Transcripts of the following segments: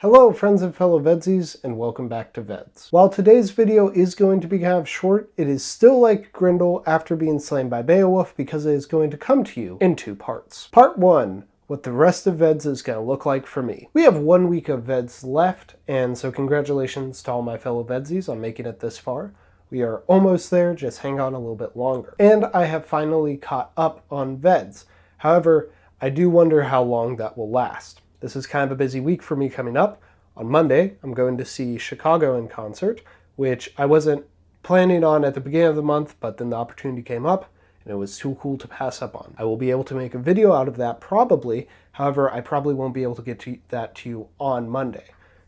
Hello friends and fellow VEDSies, and welcome back to VEDS. While today's video is going to be kind of short, it is still like Grendel after being slain by Beowulf because it is going to come to you in two parts. Part 1, what the rest of VEDS is going to look like for me. We have 1 week of VEDS left, and so congratulations to all my fellow VEDSies on making it this far. We are almost there, just hang on a little bit longer. And I have finally caught up on VEDS. However, I do wonder how long that will last. This is kind of a busy week for me coming up. On Monday, I'm going to see Chicago in concert, which I wasn't planning on at the beginning of the month, but then the opportunity came up, and it was too cool to pass up on. I will be able to make a video out of that probably. However, I probably won't be able to get that to you on Monday.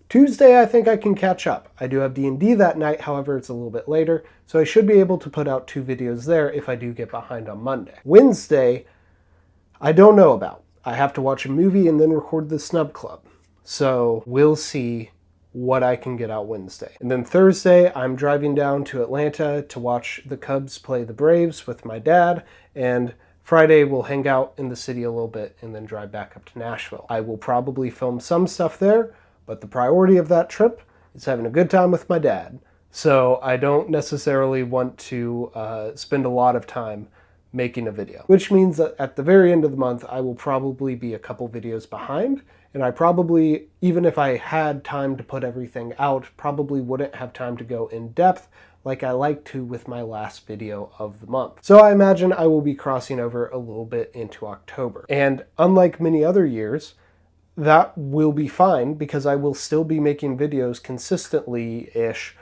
Tuesday, I think I can catch up. I do have D&D that night, however, it's a little bit later, so I should be able to put out 2 videos there if I do get behind on Monday. Wednesday, I don't know about. I have to watch a movie and then record the Snub Club. So we'll see what I can get out Wednesday. And then Thursday, I'm driving down to Atlanta to watch the Cubs play the Braves with my dad. And Friday, we'll hang out in the city a little bit and then drive back up to Nashville. I will probably film some stuff there, but the priority of that trip is having a good time with my dad. So I don't necessarily want to spend a lot of time making a video, which means that at the very end of the month, I will probably be a couple videos behind, and I probably, even if I had time to put everything out, probably wouldn't have time to go in depth like I like to with my last video of the month. So I imagine I will be crossing over a little bit into October. And unlike many other years, that will be fine because I will still be making videos consistently-ish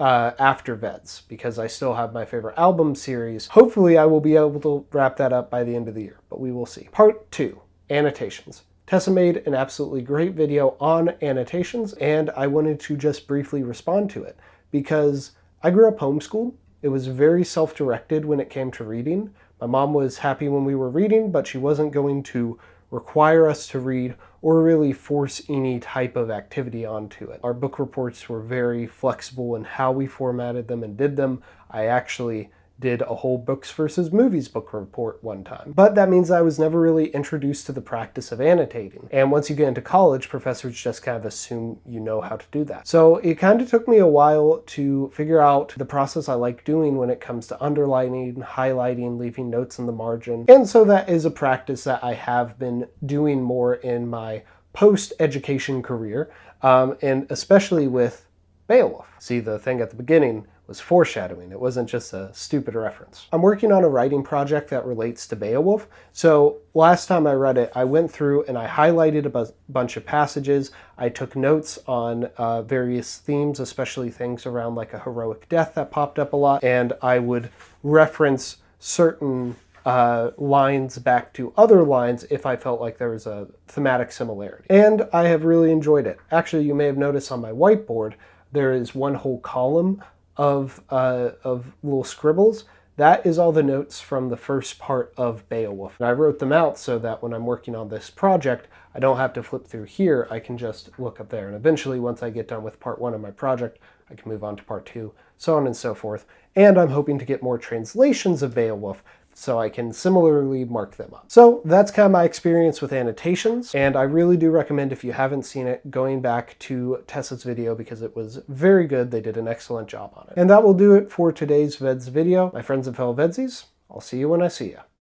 after VEDS, because I still have my favorite album series. Hopefully I will be able to wrap that up by the end of the year, but we will see. Part 2, annotations. Tessa made an absolutely great video on annotations, and I wanted to just briefly respond to it, because I grew up homeschooled. It was very self-directed when it came to reading. My mom was happy when we were reading, but she wasn't going to require us to read or really force any type of activity onto it. Our book reports were very flexible in how we formatted them and did them. I actually did a whole books versus movies book report one time. But that means I was never really introduced to the practice of annotating. And once you get into college, professors just kind of assume you know how to do that. So it kind of took me a while to figure out the process I like doing when it comes to underlining, highlighting, leaving notes in the margin. And so that is a practice that I have been doing more in my post-education career, and especially with Beowulf. See, the thing at the beginning was foreshadowing. It wasn't just a stupid reference. I'm working on a writing project that relates to Beowulf. So last time I read it, I went through and I highlighted a bunch of passages. I took notes on various themes, especially things around like a heroic death that popped up a lot. And I would reference certain lines back to other lines if I felt like there was a thematic similarity. And I have really enjoyed it. Actually, you may have noticed on my whiteboard, there is one whole column of little scribbles. That is all the notes from the first part of Beowulf. And I wrote them out so that when I'm working on this project, I don't have to flip through here. I can just look up there. And eventually, once I get done with part 1 of my project, I can move on to part 2, so on and so forth. And I'm hoping to get more translations of Beowulf so I can similarly mark them up. So that's kind of my experience with annotations, and I really do recommend, if you haven't seen it, going back to Tessa's video because it was very good. They did an excellent job on it. And that will do it for today's VEDS video. My friends and fellow VEDSies, I'll see you when I see you.